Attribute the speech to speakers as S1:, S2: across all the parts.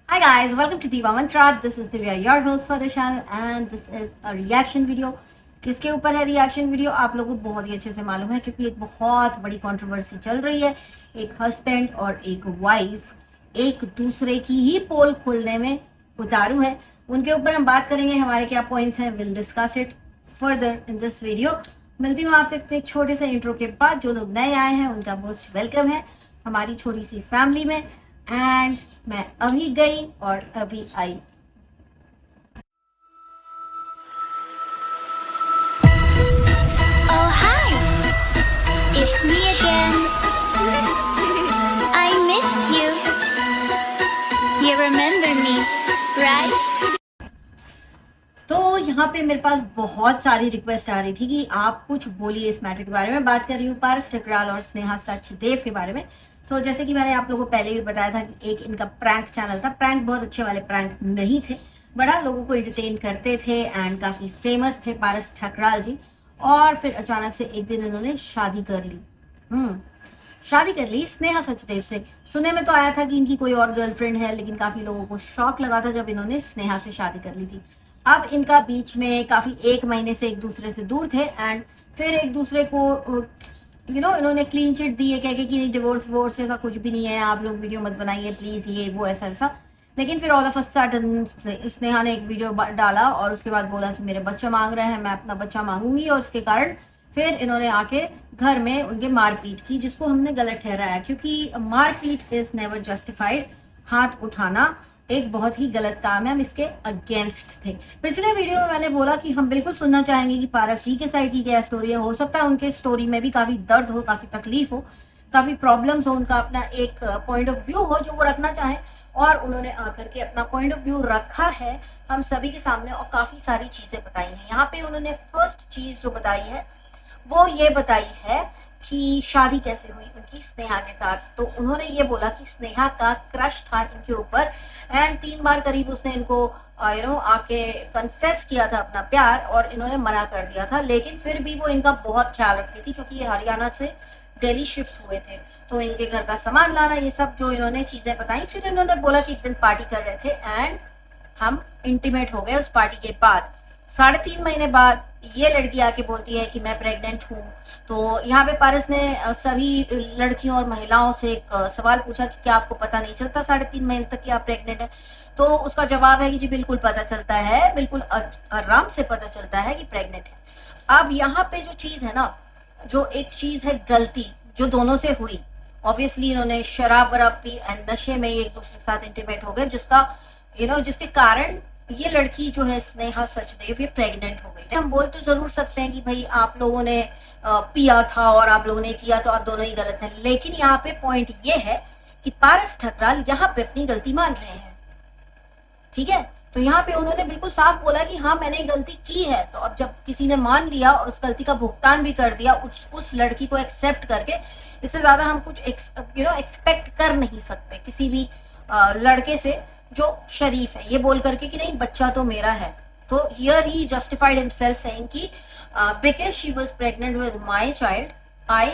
S1: Hi guys, welcome to Diva Mantra. This is Divya, your host for the channel, and this is a reaction video. किसके ऊपर है reaction video आप लोगों को बहुत ही अच्छे से मालूम है, क्योंकि एक बहुत बड़ी कंट्रोवर्सी चल रही है। एक हस्बैंड और एक वाइफ एक दूसरे की ही पोल खोलने में उतारू है। उनके ऊपर हम बात करेंगे, हमारे क्या पॉइंट्स हैं, will discuss it further in this video. मिलती हूँ आपसे एक छोटे से इंट्रो के बाद। जो लोग नए आए हैं उनका मोस्ट वेलकम है हमारी छोटी सी फैमिली में। एंड मैं अभी गई और अभी आई।
S2: Oh, hi! It's me again. I missed you. You remember me, right?
S1: तो यहाँ पे मेरे पास बहुत सारी रिक्वेस्ट आ रही थी कि आप कुछ बोलिए इस मैटर के बारे में। बात कर रही हूँ पारस ठकराल और स्नेहा सचदेव के बारे में। जैसे कि मैंने आप लोगों को पहले भी बताया था कि एक इनका प्रैंक चैनल था। प्रैंक बहुत अच्छे वाले प्रैंक नहीं थे, बड़ा लोगों को एंटरटेन करते थे एंड काफी फेमस थे पारस ठकराल जी। और फिर अचानक से एक दिन इन्होंने शादी कर ली। शादी कर ली स्नेहा सचदेव से। सुनने में तो आया था कि इनकी कोई और गर्लफ्रेंड है, लेकिन काफी लोगों को शॉक लगा था जब इन्होंने स्नेहा से शादी कर ली थी। अब इनका बीच में काफी 1 महीने से एक दूसरे से दूर थे एंड फिर एक दूसरे को इन्होंने क्लीन चिट दी है, कह के कि डिवोर्स वोर्स ऐसा कुछ भी नहीं है, आप लोग वीडियो मत बनाइए प्लीज, ये वो ऐसा ऐसा। लेकिन फिर all of a sudden Sneha ने एक वीडियो डाला और उसके बाद बोला कि मेरे बच्चा मांग रहे हैं, मैं अपना बच्चा मांगूंगी। और उसके कारण फिर इन्होंने आके घर में उनके मारपीट की, जिसको हमने गलत ठहराया, क्योंकि मारपीट इज नेवर जस्टिफाइड। हाथ उठाना एक बहुत ही गलत काम है, हम इसके अगेंस्ट थे। पिछले वीडियो में मैंने बोला कि हम बिल्कुल सुनना चाहेंगे कि पारस जी के साइड की क्या स्टोरी है। हो सकता है उनके स्टोरी में भी काफी दर्द हो, काफी तकलीफ हो, काफी प्रॉब्लम्स हो, उनका अपना एक पॉइंट ऑफ व्यू हो जो वो रखना चाहे, और उन्होंने आकर के अपना पॉइंट ऑफ व्यू रखा है हम सभी के सामने और काफी सारी चीजें बताई हैं। यहाँ पे उन्होंने फर्स्ट चीज जो बताई है वो ये बताई है कि शादी कैसे हुई उनकी स्नेहा के साथ। तो उन्होंने ये बोला कि स्नेहा का क्रश था इनके ऊपर एंड 3 बार करीब उसने इनको आके कन्फेस किया था अपना प्यार, और इन्होंने मना कर दिया था। लेकिन फिर भी वो इनका बहुत ख्याल रखती थी, क्योंकि ये हरियाणा से दिल्ली शिफ्ट हुए थे, तो इनके घर का सामान लाना, ये सब जो इन्होंने चीजें बताई। फिर इन्होंने बोला कि एक दिन पार्टी कर रहे थे एंड हम इंटीमेट हो गए। उस पार्टी के बाद 3.5 महीने बाद ये लड़की आके बोलती है कि मैं प्रेग्नेंट हूँ। तो यहाँ पे पारस ने सभी लड़कियों और महिलाओं से एक सवाल पूछा कि क्या आपको पता नहीं चलता 3.5 महीने तक कि आप प्रेग्नेंट है? तो उसका जवाब है कि जी बिल्कुल पता चलता है, बिल्कुल आराम से पता चलता है कि प्रेग्नेंट है। अब यहाँ पे जो चीज है ना, जो एक चीज है गलती जो दोनों से हुई, ऑब्वियसली इन्होंने शराब वराब पी एंड नशे में एक दूसरे के साथ इंटीमेट हो गए, जिसका जिसके कारण ये लड़की जो है स्नेहा सचदेव ये प्रेग्नेंट हो गई। हम बोल तो जरूर सकते हैं कि भाई आप लोगों ने पिया था और आप लोगों ने किया, तो आप दोनों ही गलत हैं। लेकिन यहाँ पे पॉइंट ये है कि पारस ठकराल यहाँ पे अपनी गलती मान रहे हैं, ठीक है। तो यहाँ पे उन्होंने बिल्कुल साफ बोला कि हाँ मैंने गलती की है। तो अब जब किसी ने मान लिया और उस गलती का भुगतान भी कर दिया, उस लड़की को एक्सेप्ट करके, इससे ज्यादा हम कुछ एक्सपेक्ट कर नहीं सकते किसी भी लड़के से जो शरीफ है, ये बोल करके कि नहीं बच्चा तो मेरा है। तो here he justified himself saying कि because she was pregnant with my child I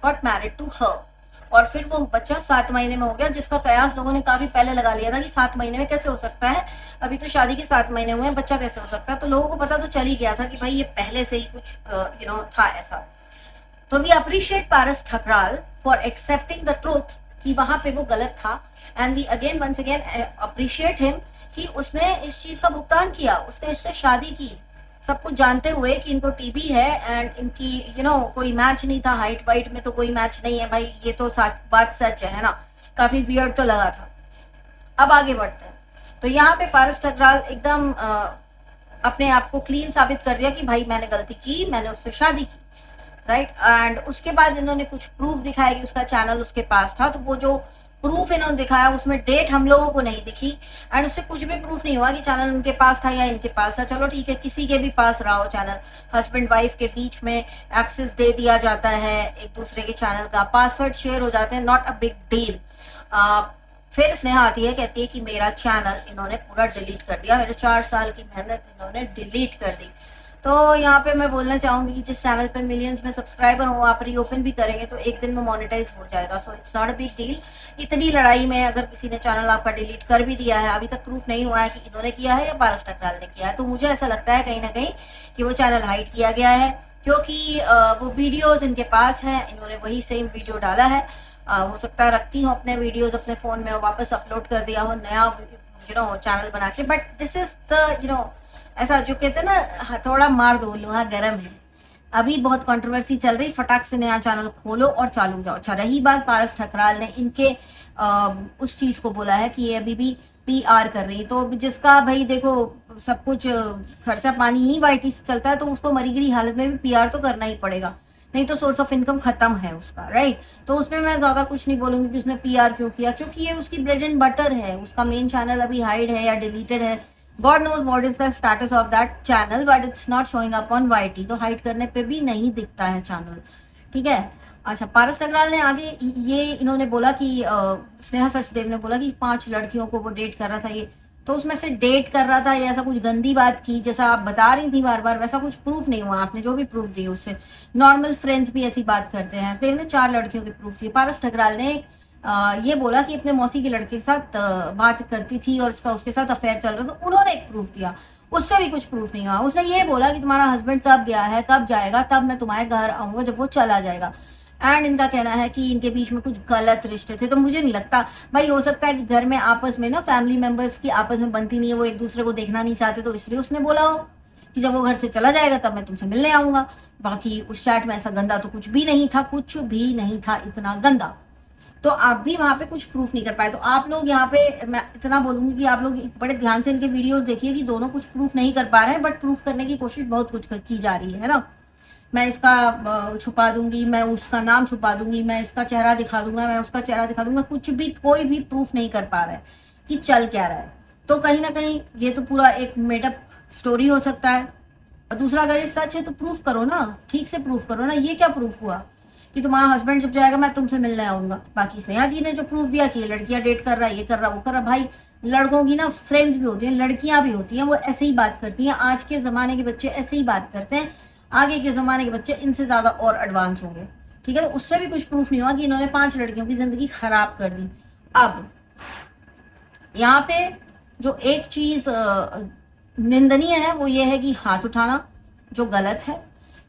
S1: got married to her. और फिर वो बच्चा 7 महीने में हो गया, जिसका कयास लोगों ने काफी पहले लगा लिया था कि 7 महीने में कैसे हो सकता है, अभी तो शादी के 7 महीने हुए हैं, बच्चा कैसे हो सकता है। तो लोगों को पता तो चल ही गया था कि भाई ये पहले से ही कुछ था ऐसा। तो we appreciate Paras Thakral for accepting the truth कि वहां पे वो गलत था, and we again once again appreciate him कि उसने इस चीज का भुगतान किया, उसने इससे शादी की सब कुछ जानते हुए कि इनको टीबी है एंड इनकी कोई मैच नहीं था, हाइट वाइट में तो कोई मैच नहीं है भाई, ये तो बात सच है ना। काफी वियर्ड तो लगा था। अब आगे बढ़ते हैं। तो यहाँ पे पारस ठकराल एकदम अपने आप को क्लीन साबित कर दिया कि भाई मैंने गलती की, मैंने उससे शादी की, राइट। एंड उसके बाद इन्होंने कुछ प्रूफ दिखाया कि उसका चैनल उसके पास था। तो वो जो प्रूफ इन्होंने दिखाया उसमें डेट हम लोगों को नहीं दिखी एंड उससे कुछ भी प्रूफ नहीं हुआ कि चैनल उनके पास था या इनके पास था। चलो ठीक है, किसी के भी पास रहा हो चैनल, हस्बैंड वाइफ के बीच में एक्सेस दे दिया जाता है एक दूसरे के चैनल का, पासवर्ड शेयर हो जाते हैं, नॉट अ बिग डील। फिर स्नेहा आती है, कहती है कि मेरा चैनल इन्होंने पूरा डिलीट कर दिया, मेरे 4 साल की मेहनत इन्होंने डिलीट कर दी। तो यहाँ पे मैं बोलना चाहूंगी कि जिस चैनल पे मिलियंस में सब्सक्राइबर हो, आप रीओपन भी करेंगे तो एक दिन में मोनेटाइज हो जाएगा। So it's not a big deal. इतनी लड़ाई में अगर किसी ने चैनल आपका डिलीट कर भी दिया है, अभी तक प्रूफ नहीं हुआ है कि इन्होंने किया है या पारस ठकराल ने किया है, तो मुझे ऐसा लगता है कहीं ना कहीं कि वो चैनल हाइड किया गया है, क्योंकि वो वीडियोज इनके पास है, इन्होंने वही सेम वीडियो डाला है। हो सकता है रखती हूँ अपने वीडियोज अपने फोन में, वापस अपलोड कर दिया हो नया चैनल बना के, बट दिस इज द ऐसा जो कहते हैं ना, थोड़ा मार दो लोहा गर्म है। अभी बहुत कंट्रोवर्सी चल रही, फटाक से नया चैनल खोलो और चालू जाओ। अच्छा, रही बात पारस ठकराल ने इनके उस चीज को बोला है कि ये अभी भी पीआर कर रही, तो जिसका भाई देखो सब कुछ खर्चा पानी ही वाईटी से चलता है, तो उसको मरी गिरी हालत में भी पीआर तो करना ही पड़ेगा, नहीं तो सोर्स ऑफ इनकम खत्म है उसका, राइट। तो उसमें मैं ज्यादा कुछ नहीं बोलूंगी कि उसने पीआर क्यों किया, क्योंकि ये उसकी ब्रेड एंड बटर है। उसका मेन चैनल अभी हाइड है या डिलीटेड है, God knows what is the status of that channel, but it's not showing up on YT, तो हाइड करने पे भी नहीं दिखता है चैनल, ठीक है। अच्छा, पारस ठकराल ने आगे ये इन्होंने बोला कि स्नेहा सचदेव ने बोला कि 5 लड़कियों को वो डेट कर रहा था, ये तो उसमें से डेट कर रहा था या ऐसा कुछ गंदी बात की जैसा आप बता रही थी बार बार, वैसा कुछ प्रूफ नहीं हुआ। आपने जो भी प्रूफ दिए उससे नॉर्मल फ्रेंड्स भी ऐसी बात करते हैं, तो इन्होंने 4 लड़कियों के प्रूफ दिए। पारस ठकराल ने ये बोला कि अपने मौसी के लड़के के साथ बात करती थी और उसके साथ अफेयर चल रहा था, तो उन्होंने एक प्रूफ दिया, उससे भी कुछ प्रूफ नहीं हुआ। उसने ये बोला कि तुम्हारा हस्बैंड कब गया है, कब जाएगा, तब मैं तुम्हारे घर आऊंगा जब वो चला जाएगा। एंड इनका कहना है कि इनके बीच में कुछ गलत रिश्ते थे, तो मुझे नहीं लगता भाई, हो सकता है कि घर में आपस में ना फैमिली मेंबर्स की आपस में बनती नहीं है, वो एक दूसरे को देखना नहीं चाहते, तो इसलिए उसने बोला हो कि जब वो घर से चला जाएगा तब मैं तुमसे मिलने आऊंगा। बाकी उस चैट में ऐसा गंदा तो कुछ भी नहीं था, कुछ भी नहीं था इतना गंदा, तो आप भी वहां पे कुछ प्रूफ नहीं कर पाए। तो आप लोग यहाँ पे, मैं इतना बोलूंगी कि आप लोग बड़े ध्यान से इनके वीडियोस देखिए कि दोनों कुछ प्रूफ नहीं कर पा रहे हैं, बट प्रूफ करने की कोशिश बहुत कुछ की जा रही है ना। मैं इसका छुपा दूंगी, मैं उसका नाम छुपा दूंगी, मैं इसका चेहरा दिखा दूंगा, मैं उसका चेहरा दिखा दूंगा, कुछ भी कोई भी प्रूफ नहीं कर पा रहा है कि चल क्या रहा है। तो कहीं ना कहीं ये तो पूरा एक मेडअप स्टोरी हो सकता है। और दूसरा, अगर ये सच है तो प्रूफ करो ना, ठीक से प्रूफ करो ना। ये क्या प्रूफ हुआ कि तुम्हारा हस्बैंड जब जाएगा मैं तुमसे मिलने आऊंगा। बाकी स्नेहा जी ने जो प्रूफ दिया कि ये लड़कियां डेट कर रहा है, ये कर रहा, वो कर रहा, भाई लड़कों की ना फ्रेंड्स भी होती हैं, लड़कियां भी होती हैं, वो ऐसे ही बात करती हैं। आज के जमाने के बच्चे ऐसे ही बात करते हैं, आगे के जमाने के बच्चे इनसे ज्यादा और एडवांस होंगे, ठीक है। तो उससे भी कुछ प्रूफ नहीं हुआ कि इन्होंने 5 लड़कियों की जिंदगी खराब कर दी। अब यहाँ पे जो एक चीज निंदनीय है वो ये है कि हाथ उठाना जो गलत है,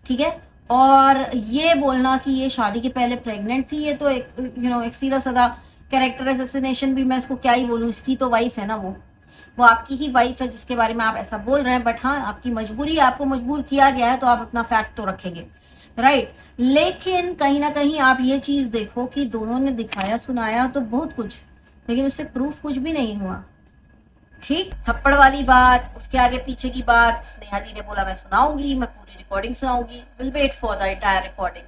S1: ठीक है। और ये बोलना कि ये शादी के पहले प्रेग्नेंट थी, ये तो एक एक सीधा साधा कैरेक्टर असैसिनेशन भी, मैं इसको क्या ही बोलूँ। इसकी तो वाइफ है ना, वो आपकी ही वाइफ है जिसके बारे में आप ऐसा बोल रहे हैं। बट हाँ, आपकी मजबूरी, आपको मजबूर किया गया है तो आप अपना फैक्ट तो रखेंगे, राइट। लेकिन कहीं ना कहीं आप ये चीज देखो कि दोनों ने दिखाया सुनाया तो बहुत कुछ, लेकिन उससे प्रूफ कुछ भी नहीं हुआ, ठीक। थप्पड़ वाली बात, उसके आगे पीछे की बात, स्नेहा जी ने बोला मैं सुनाऊंगी, मैं पूरी रिकॉर्डिंग सुनाऊंगी, will wait for the entire recording,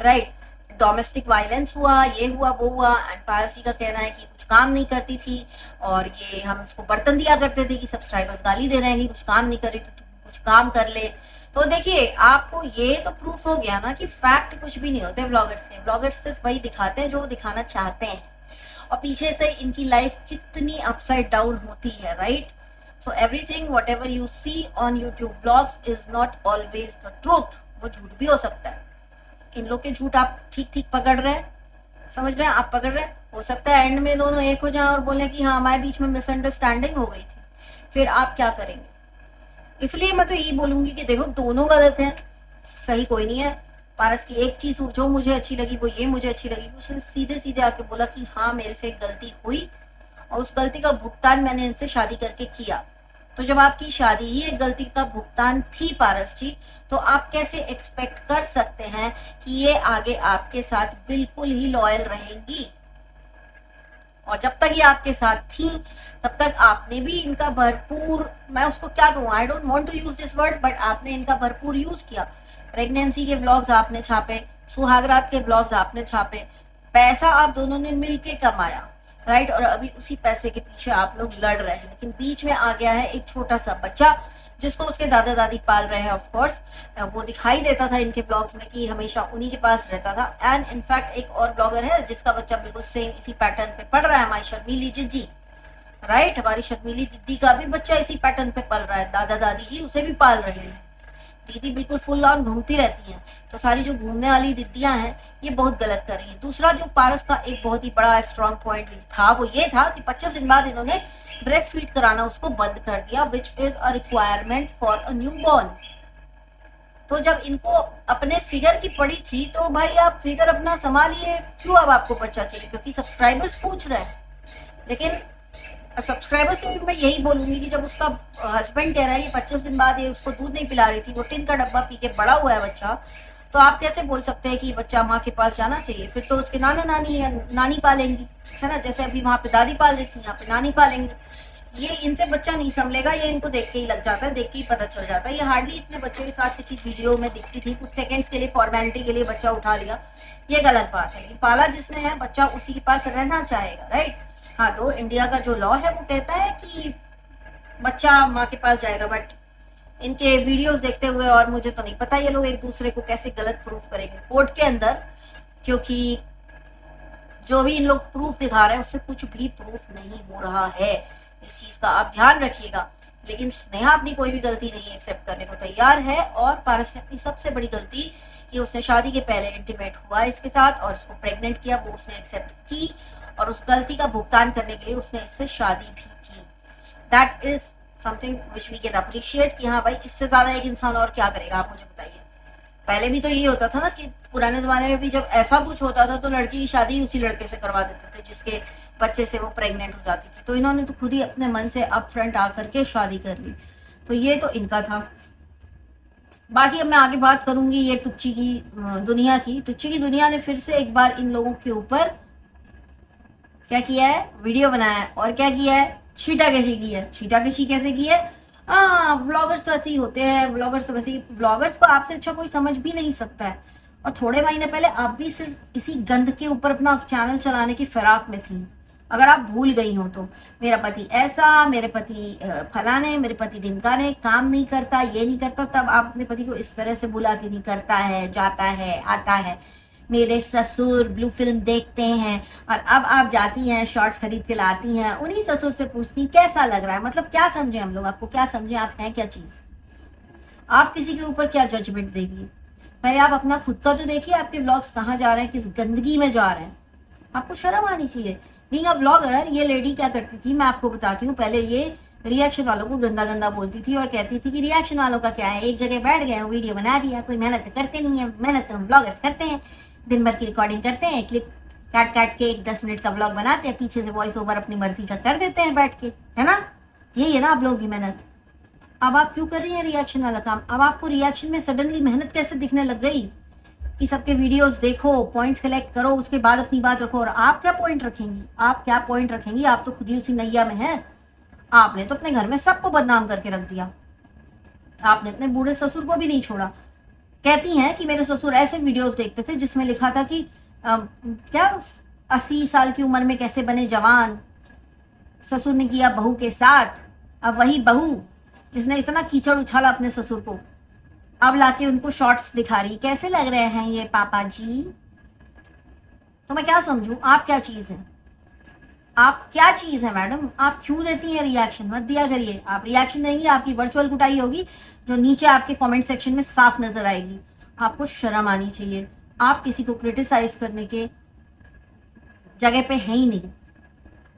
S1: right. Domestic violence हुआ, ये हुआ, वो हुआ, एंड पारस जी का कहना है कि कुछ काम नहीं करती थी और ये हम इसको बर्तन दिया करते थे कि सब्सक्राइबर्स गाली दे रहे हैं कि कुछ काम नहीं कर रही, तो तुम कुछ काम कर ले। तो देखिए, आपको ये तो प्रूफ हो गया ना कि फैक्ट कुछ भी नहीं होते ब्लॉगर्स के। ब्लॉगर्स सिर्फ वही दिखाते हैं जो वो दिखाना चाहते हैं, और पीछे से इनकी लाइफ कितनी अपसाइड डाउन होती है, right. So everything whatever you see on YouTube vlogs is not always the truth. वो झूठ भी हो सकता है, इन लोग के झूठ आप ठीक ठीक पकड़ रहे हैं, समझ रहे हैं, आप पकड़ रहे हैं। हो सकता है एंड में दोनों एक हो जाए और बोले कि हाँ हमारे बीच में मिसअंडरस्टैंडिंग हो गई थी, फिर आप क्या करेंगे। इसलिए मैं तो यही बोलूंगी कि देखो, दोनों गलत हैं, सही कोई नहीं है। पारस की एक चीज जो मुझे अच्छी लगी वो ये मुझे अच्छी लगी, उसने सीधे सीधे आके बोला कि हाँ मेरे से एक गलती हुई और उस गलती का भुगतान मैंने इनसे शादी करके किया। तो जब आपकी शादी ही एक गलती का भुगतान थी पारस जी, तो आप कैसे एक्सपेक्ट कर सकते हैं कि ये आगे आपके साथ बिल्कुल ही लॉयल रहेंगी। और जब तक ये आपके साथ थी तब तक आपने भी इनका भरपूर, मैं उसको क्या कहूँ, I don't want to use this word, but आपने इनका भरपूर यूज किया। प्रेगनेंसी के व्लॉग्स आपने छापे, सुहागरात के व्लॉग्स आपने छापे, पैसा आप दोनों ने मिलके कमाया, राइट। और अभी उसी पैसे के पीछे आप लोग लड़ रहे हैं, लेकिन बीच में आ गया है एक छोटा सा बच्चा जिसको उसके दादा दादी पाल रहे हैं। ऑफ कोर्स वो दिखाई देता था इनके ब्लॉग्स में कि हमेशा उन्हीं के पास रहता था। एंड इनफैक्ट एक और ब्लॉगर है जिसका बच्चा बिल्कुल सेम इसी पैटर्न पे पढ़ रहा है, हमारी शर्मीली जी, राइट। हमारी शर्मीली दीदी का भी बच्चा इसी पैटर्न पे पल रहा है, दादा दादी ही उसे भी पाल रहे हैं। दीदी बिल्कुल फुल ऑन घूमती रहती हैं, तो सारी जो घूमने वाली दीदियां हैं ये बहुत गलत कर रही हैं। दूसरा जो पारस का एक बहुत ही बड़ा स्ट्रॉन्ग पॉइंट था वो ये था कि 25 दिन बाद इन्होंने ब्रेस्ट फीड कराना उसको बंद कर दिया, which is a requirement for a new born. तो जब इनको अपने फिगर की पड़ी थी तो भाई आप फिगर अपना संभालिए, क्यों अब आपको बच्चा चाहिए? क्योंकि सब्सक्राइबर्स पूछ रहे हैं। लेकिन सब्सक्राइबर से भी मैं यही बोलूंगी कि जब उसका हस्बैंड कह रहा है कि 25 दिन बाद ये उसको दूध नहीं पिला रही थी, वो टिन का डब्बा पी के बड़ा हुआ है बच्चा, तो आप कैसे बोल सकते हैं कि बच्चा माँ के पास जाना चाहिए? फिर तो उसके नाना नानी या नानी पालेंगी, है ना? जैसे अभी वहां पे दादी पाल रही थी, यहाँ पे नानी पालेंगी। ये इनसे बच्चा नहीं संभलेगा, ये इनको देख के ही लग जाता है, देख के ही पता चल जाता है। ये हार्डली इतने बच्चे के साथ किसी वीडियो में दिखती थी, कुछ सेकंड्स के लिए फॉर्मेलिटी के लिए बच्चा उठा लिया, ये गलत बात है। लेकिन पाला जिसने है बच्चा उसी के पास रहना चाहेगा, राइट? हाँ, तो इंडिया का जो लॉ है वो कहता है कि बच्चा माँ के पास जाएगा, बट इनके वीडियोस देखते हुए और मुझे तो नहीं पता ये लोग एक दूसरे को कैसे गलत प्रूफ करेंगे कोर्ट के अंदर, क्योंकि जो भी इन लोग प्रूफ दिखा रहे हैं उससे कुछ भी प्रूफ नहीं हो रहा है। इस चीज का आप ध्यान रखिएगा। लेकिन स्नेहा अपनी कोई भी गलती नहीं एक्सेप्ट करने को तैयार है, और पारस ने अपनी सबसे बड़ी गलती कि उसने शादी के पहले इंटीमेट हुआ इसके साथ और उसको प्रेग्नेंट किया, वो उसने एक्सेप्ट की और उस गलती का भुगतान करने के लिए उसने इससे शादी भी की। That is something which we can appreciate कि हाँ भाई, इससे ज्यादा एक इंसान और क्या करेगा? आप मुझे बताइए। पहले भी तो ये होता था ना कि पुराने जमाने में भी जब ऐसा कुछ होता था तो लड़की की शादी उसी लड़के से करवा देते थे जिसके बच्चे से वो प्रेग्नेंट हो जाती थी। तो इन्होंने तो खुद ही अपने मन से अप फ्रंट आकर के शादी कर ली। तो ये तो इनका था। बाकी अब मैं आगे बात करूंगी ये टुच्ची की दुनिया की। टुच्ची की दुनिया ने फिर से एक बार इन लोगों के ऊपर क्या किया है? वीडियो बनाया है। और क्या किया है? छीटाकशी की है। छीटाकशी कैसे की है? व्लॉगर्स तो ऐसे ही होते हैं, व्लॉगर्स तो वैसे ही, व्लॉगर्स को आपसे अच्छा कोई समझ भी नहीं सकता है। और थोड़े महीने पहले आप भी सिर्फ इसी गंद के ऊपर अपना चैनल चलाने की फिराक में थी। अगर आप भूल गई हो तो, मेरा पति ऐसा, मेरे पति फलाने, मेरे पति ढिमकाने, काम नहीं करता, ये नहीं करता, तब आप अपने पति को इस तरह से बुलाती थी, करता है, जाता है, आता है, मेरे ससुर ब्लू फिल्म देखते हैं। और अब आप जाती हैं शॉर्ट्स खरीद के लाती हैं, उन्हीं ससुर से पूछती कैसा लग रहा है। मतलब क्या समझे हम लोग? आपको क्या समझे? आप हैं क्या चीज? आप किसी के ऊपर क्या जजमेंट देगी? पहले आप अपना खुद का तो देखिए, आपके व्लॉग्स कहाँ जा रहे हैं, किस गंदगी में जा रहे हैं। आपको शर्म आनी चाहिए। बीइंग अ व्लॉगर, ये लेडी क्या करती थी मैं आपको बताती हूँ। पहले ये रिएक्शन वालों को गंदा गंदा बोलती थी और कहती थी कि रिएक्शन वालों का क्या है, एक जगह बैठ गए, वीडियो बना दिया, कोई मेहनत करते नहीं है। मेहनत तो हम ब्लॉगर्स करते हैं, दिन भर की रिकॉर्डिंग करते हैं, क्लिप काट काट के एक 10 मिनट का ब्लॉग बनाते हैं, पीछे से वॉइस ओवर अपनी मर्जी का कर देते हैं बैठ के, है ना? यही है ना आप लोगों की मेहनत। अब आप क्यों कर रही हैं रिएक्शन वाला काम? अब आपको रिएक्शन में सडनली मेहनत कैसे दिखने लग गई कि सबके वीडियोस देखो, पॉइंट्स कलेक्ट करो, उसके बाद अपनी बात रखो? और आप क्या पॉइंट रखेंगी? आप क्या पॉइंट रखेंगी? आप तो खुद ही उसी नैया में हैं। आपने तो अपने घर में सबको बदनाम करके रख दिया। आपने अपने बूढ़े ससुर को भी नहीं छोड़ा। कहती हैं कि मेरे ससुर ऐसे वीडियोस देखते थे जिसमें लिखा था कि क्या 80 साल की उम्र में कैसे बने जवान, ससुर ने किया बहू के साथ। अब वही बहू जिसने इतना कीचड़ उछाला अपने ससुर को, अब लाके उनको शॉर्ट्स दिखा रही, कैसे लग रहे हैं ये पापा जी? तो मैं क्या समझूं? आप क्या चीज है? आप क्या चीज है मैडम? आप क्यों देती हैं रिएक्शन? मत दिया करिए। आप रिएक्शन देंगी, आपकी वर्चुअल कुटाई होगी जो नीचे आपके कमेंट सेक्शन में साफ नजर आएगी। आपको शर्म आनी चाहिए। आप किसी को क्रिटिसाइज करने के जगह पे है ही नहीं।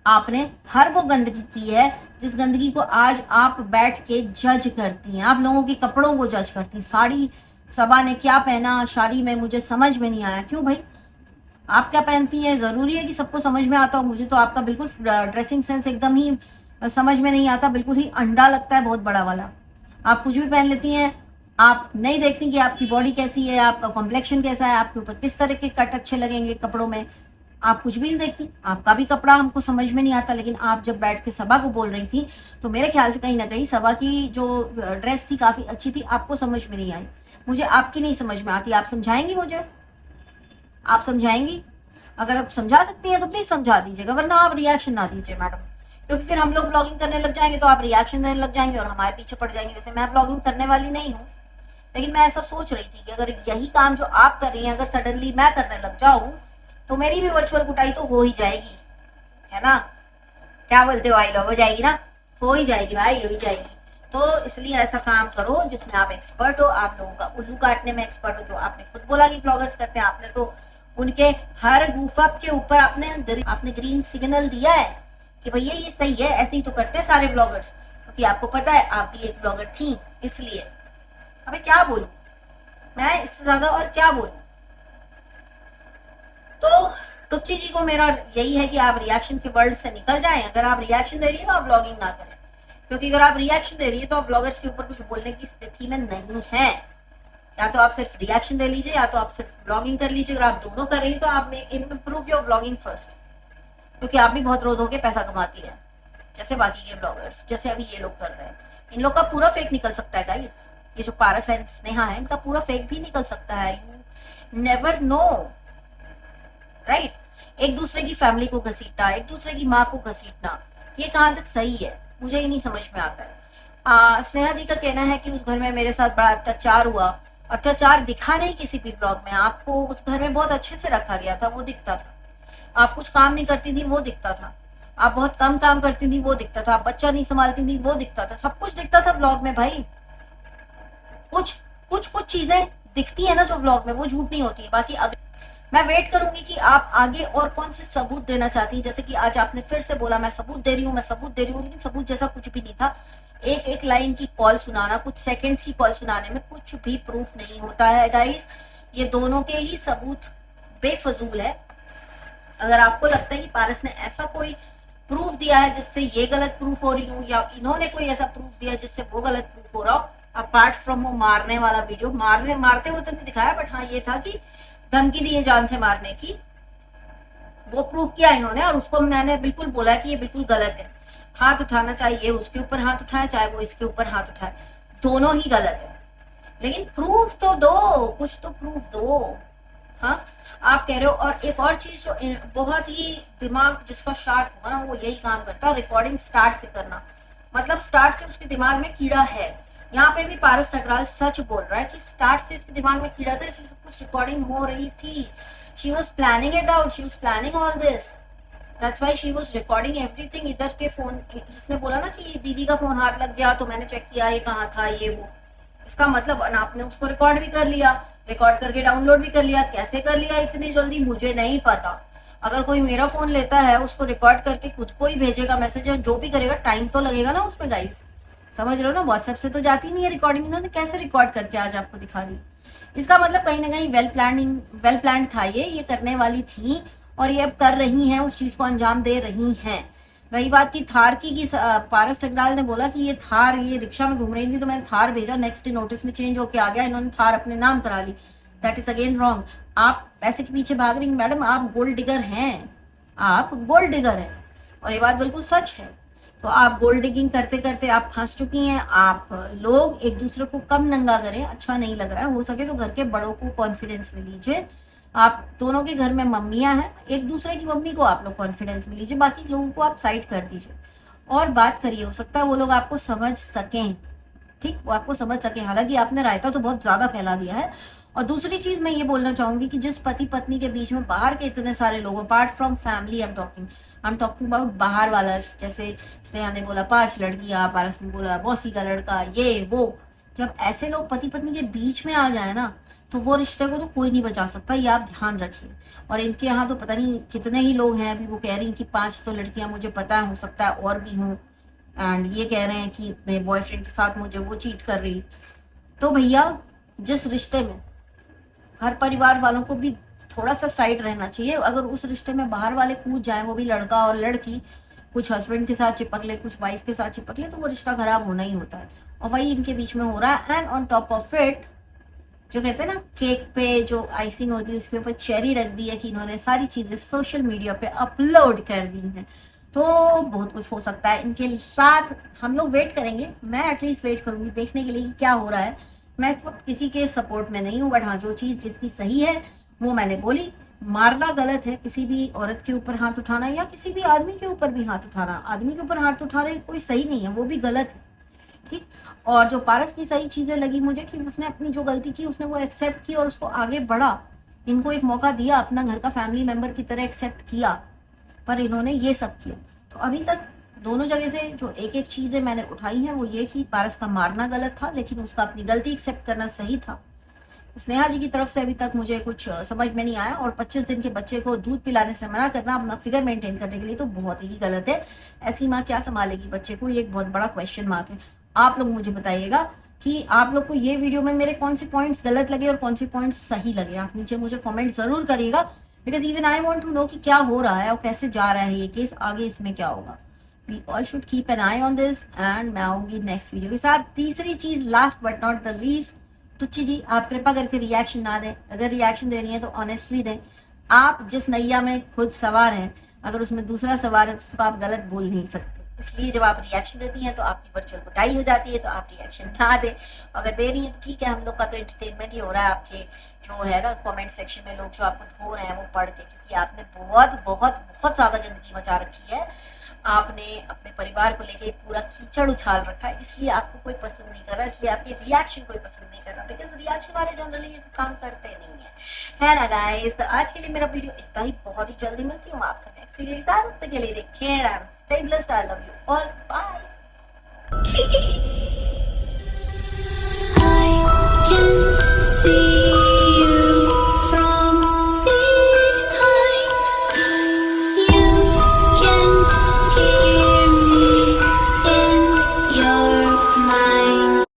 S1: आपने हर वो गंदगी की है जिस गंदगी को आज आप बैठ के जज करती हैं। आप लोगों के कपड़ों को जज करती हैं। साड़ी सबा ने क्या पहना शादी में, मुझे समझ में नहीं आया। क्यों भाई? आप क्या पहनती हैं जरूरी है कि सबको समझ में आता हो? मुझे तो आपका बिल्कुल ड्रेसिंग सेंस एकदम ही समझ में नहीं आता, बिल्कुल ही अंडा लगता है, बहुत बड़ा वाला। आप कुछ भी पहन लेती हैं। आप नहीं देखती कि आपकी बॉडी कैसी है, आपका कॉम्प्लेक्शन कैसा है, आपके ऊपर किस तरह के कट अच्छे लगेंगे कपड़ों में। आप कुछ भी नहीं देखती। आपका भी कपड़ा हमको समझ में नहीं आता। लेकिन आप जब बैठ के सबा को बोल रही थी तो मेरे ख्याल से कहीं ना कहीं सबा की जो ड्रेस थी काफी अच्छी थी, आपको समझ में नहीं आई। मुझे आपकी नहीं समझ में आती। आप समझाएंगी मुझे? आप समझाएंगी? अगर आप समझा सकती हैं तो प्लीज समझा दीजिएगा, वरना आप रिएक्शन ना दीजिए मैडम, क्योंकि फिर हम लोग ब्लॉगिंग करने लग जाएंगे तो आप रिएक्शन देने लग जाएंगे और हमारे पीछे पड़ जाएंगे। वैसे मैं ब्लॉगिंग करने वाली नहीं हूँ, लेकिन मैं ऐसा सोच रही थी कि अगर यही काम जो आप कर रही हैं अगर सडनली मैं करने लग जाऊं तो मेरी भी वर्चुअल कुटाई तो हो ही जाएगी, है ना? क्या बोलते हो? आई लव हो जाएगी ना? हो ही जाएगी भाई, हो ही जाएगी। तो इसलिए ऐसा काम करो जिसमें आप एक्सपर्ट हो, आप लोगों का उल्लू काटने में एक्सपर्ट हो, जो आपने खुद बोला कि ब्लॉगर्स करते हैं। आपने तो उनके हर गूफअप के ऊपर आपने ग्रीन सिग्नल दिया है कि भैया ये सही है, ऐसे ही तो करते हैं सारे ब्लॉगर्स, क्योंकि आपको पता है आप भी एक ब्लॉगर थी। इसलिए अब मैं क्या बोलूं, मैं इससे ज्यादा और क्या बोलूं। तो टुच्ची जी को मेरा यही है कि आप रिएक्शन के वर्ल्ड से निकल जाएं। अगर आप रिएक्शन दे रही है तो आप ब्लॉगिंग ना करें, क्योंकि अगर आप रिएक्शन दे रही है तो आप ब्लॉगर्स के ऊपर कुछ बोलने की स्थिति में नहीं है। या तो आप सिर्फ रिएक्शन दे लीजिए या तो आप सिर्फ ब्लॉगिंग कर लीजिए। अगर आप दोनों कर रही है तो आप इम्प्रूव योर ब्लॉगिंग फर्स्ट, क्योंकि आप भी बहुत रो धो के पैसा कमाती है जैसे बाकी के ब्लॉगर्स, जैसे अभी ये लोग कर रहे हैं। इन लोग का पूरा फेक निकल सकता है गाइस। ये जो पारस एंड स्नेहा है इनका पूरा फेक भी निकल सकता है। You never know, right. एक दूसरे की फैमिली को घसीटना, एक दूसरे की माँ को घसीटना, ये कहाँ तक सही है मुझे ही नहीं समझ में आता है। स्नेहा जी का कहना है कि उस घर में मेरे साथ बड़ा अत्याचार हुआ। अत्याचार दिखा नहीं किसी भी ब्लॉग में, आपको उस घर में बहुत अच्छे से रखा गया था, वो दिखता था। आप कुछ काम नहीं करती थी, वो दिखता था। आप बहुत कम काम करती थी, वो दिखता था। आप बच्चा नहीं संभालती थी, वो दिखता था। सब कुछ दिखता था ब्लॉग में भाई। कुछ चीजें दिखती है ना जो ब्लॉग में, वो झूठ नहीं होती है। बाकी मैं वेट करूंगी कि आप आगे और कौन से सबूत देना चाहती हैं। जैसे कि आज आपने फिर से बोला मैं सबूत दे रही हूँ, मैं सबूत दे रही हूँ, लेकिन सबूत जैसा कुछ भी नहीं था। एक एक लाइन की कॉल सुनाना, कुछ सेकंड्स की कॉल सुनाने में कुछ भी प्रूफ नहीं होता है गाइस। ये दोनों के ही सबूत बेफजूल है। अगर आपको लगता है कि पारस ने ऐसा कोई प्रूफ दिया है जिससे ये गलत प्रूफ हो रही हूँ, या इन्होंने कोई ऐसा प्रूफ दिया जिससे वो गलत प्रूफ हो रहा हो, अपार्ट फ्रॉम वो मारने वाला वीडियो, मारते हुए तो नहीं दिखाया, बट हाँ ये था कि धमकी दी है जान से मारने की, वो प्रूफ किया इन्होंने। और उसको मैंने बिल्कुल बोला कि ये बिल्कुल गलत है। हाथ उठाना चाहिए उसके ऊपर हाथ उठाए, चाहे वो इसके ऊपर हाथ उठाए, दोनों ही गलत है। लेकिन प्रूफ तो दो, कुछ तो प्रूफ दो। हाँ, आप कह रहे हो। और एक और चीज जो बहुत ही दिमाग जिसका शार्प होगा ना वो यही काम करता है, रिकॉर्डिंग स्टार्ट से करना। मतलब स्टार्ट से उसके दिमाग में कीड़ा है। यहाँ पे भी पारस ठकराल सच बोल रहा है कि स्टार्ट से इसके दिमाग में कीड़ा था, इसलिए सब कुछ रिकॉर्डिंग हो रही थी। She was planning it out, she was planning all this, that's why she was recording everything. इधर के फोन, जिसने बोला ना कि दीदी का फोन हाथ लग गया तो मैंने चेक किया ये कहाँ था ये वो, इसका मतलब आपने उसको रिकॉर्ड भी कर लिया, रिकॉर्ड करके डाउनलोड भी कर लिया। कैसे कर लिया इतनी जल्दी मुझे नहीं पता। अगर कोई मेरा फोन लेता है उसको रिकॉर्ड करके खुद को ही भेजेगा मैसेज, और जो भी करेगा टाइम तो लगेगा ना उसमें गाइस, समझ रहे हो ना। व्हाट्सएप से तो जाती नहीं है रिकॉर्डिंग, इन्होंने कैसे रिकॉर्ड करके आज आपको दिखा दी। इसका मतलब कहीं ना कहीं वेल प्लान्ड था, ये करने वाली थी और ये अब कर रही हैं, उस चीज को अंजाम दे रही हैं। रही बात की थार की पारस ठकराल ने बोला कि ये थार, ये रिक्शा में घूम रही थी तो मैंने थार भेजा, नेक्स्ट डे नोटिस में चेंज होके आ गया, इन्होंने थार अपने नाम करा ली। That is again wrong. आप पैसे के पीछे भाग रही हैं मैडम, आप गोल्ड डिगर हैं, आप गोल्ड डिगर हैं, और ये बात बिल्कुल सच है। तो आप गोल्ड डिगिंग करते करते आप फंस चुकी हैं। आप लोग एक दूसरे को कम नंगा करें, अच्छा नहीं लग रहा है। हो सके तो घर के बड़ों को कॉन्फिडेंस में लीजिए। आप दोनों के घर में मम्मियां हैं, एक दूसरे की मम्मी को आप लोग कॉन्फिडेंस में लीजिए, बाकी लोगों को आप साइड कर दीजिए और बात करिए। हो सकता है वो लोग आपको समझ सकें, ठीक, वो आपको समझ सके। हालांकि आपने रायता तो बहुत ज्यादा फैला दिया है। और दूसरी चीज मैं ये बोलना चाहूंगी कि जिस पति पत्नी के बीच में बाहर के इतने सारे लोग, apart from family, I am talking about बाहर वाला, जैसे स्नेहा ने बोला 5 लड़कियां, पारस ने बोला मौसी का लड़का, ये वो, जब ऐसे लोग पति पत्नी के बीच में आ जाए ना तो वो रिश्ते को तो कोई नहीं बचा सकता, ये आप ध्यान रखिए। और इनके यहाँ तो पता नहीं कितने ही लोग हैं, अभी वो कह रही हैं कि 5 तो लड़कियां, मुझे पता है हो सकता है और भी हों। एंड ये कह रहे हैं कि मेरे बॉयफ्रेंड के साथ मुझे वो चीट कर रही। तो भैया जिस रिश्ते में घर परिवार वालों को भी थोड़ा सा साइड रहना चाहिए। अगर उस रिश्ते में बाहर वाले कूद जाए, वो भी लड़का और लड़की, कुछ हस्बैंड के साथ चिपक ले, कुछ वाइफ के साथ चिपक ले, तो वो रिश्ता खराब होना ही होता है। और वही इनके बीच में हो रहा है। And on top of it, जो कहते हैं ना केक पे जो आइसिंग होती है उसके ऊपर चेरी रख दी है कि इन्होंने सारी चीजें सोशल मीडिया पे अपलोड कर दी हैं। तो बहुत कुछ हो सकता है इनके साथ। हम लोग वेट करेंगे, मैं एटलीस्ट वेट करूंगी देखने के लिए कि क्या हो रहा है। मैं इस वक्त किसी के सपोर्ट में नहीं हूँ, बट हाँ जो चीज जिसकी सही है वो मैंने बोली। मारना गलत है, किसी भी औरत के ऊपर हाथ उठाना या किसी भी आदमी के ऊपर भी हाथ उठाना, आदमी के ऊपर हाथ उठाना कोई सही नहीं है, वो भी गलत है, ठीक। और जो पारस की सही चीजें लगी मुझे कि उसने अपनी जो गलती की उसने वो एक्सेप्ट की और उसको आगे बढ़ा, इनको एक मौका दिया, अपना घर का फैमिली मेंबर की तरह एक्सेप्ट किया, पर इन्होंने ये सब किया। तो अभी तक दोनों जगह से जो एक एक चीज़ें मैंने उठाई हैं वो ये कि पारस का मारना गलत था, लेकिन उसका अपनी गलती एक्सेप्ट करना सही था। स्नेहा जी की तरफ से अभी तक मुझे कुछ समझ में नहीं आया, और 25 दिन के बच्चे को दूध पिलाने से मना करना अपना फिगर मेंटेन करने के लिए तो बहुत ही गलत है। ऐसी माँ क्या संभालेगी बच्चे को, ये एक बहुत बड़ा क्वेश्चन मार्क है। आप लोग मुझे बताइएगा कि आप लोग को ये वीडियो में मेरे कौन से पॉइंट्स गलत लगे और कौन से पॉइंट्स सही लगे। आप नीचे मुझे कॉमेंट जरूर करिएगा, because even I want to know कि क्या हो रहा है और कैसे जा रहा है ये केस, आगे इसमें क्या होगा। We all should keep an eye on this, and मैं आऊंगी नेक्स्ट वीडियो के साथ। तीसरी चीज, last but not the least, Tucchi ji आप कृपा करके रिएक्शन ना दें। अगर रिएक्शन दे रही है तो ऑनेस्टली दें। आप जिस नैया में खुद सवार हैं, अगर उसमें दूसरा सवार है तो उसको आप गलत बोल नहीं सकते। इसलिए जब आप रिएक्शन देती हैं तो आपकी वर्चुअल पिटाई हो जाती है, तो आप रिएक्शन ना दें। अगर दे रही है तो ठीक है, हम लोग का तो एंटरटेनमेंट ही हो रहा है आपके जो है ना कमेंट सेक्शन में लोग जो आपको धो रहे हैं वो पढ़ के, क्योंकि आपने बहुत बहुत बहुत ज्यादा गंदगी मचा रखी है। आपने अपने परिवार को लेके पूरा कीचड़ उछाल रखा है, इसलिए आपको कोई पसंद नहीं कर रहा, इसलिए आपके रिएक्शन कोई पसंद नहीं कर रहा, बिकॉज रिएक्शन वाले जनरली ये सब काम करते नहीं है ना गाइस। तो आज के लिए मेरा वीडियो इतना ही, बहुत ही जल्दी मिलती हूँ आपसे नेक्स्ट वीडियो के साथ। तब तक के लिए take care and stay blessed, I love you all, bye.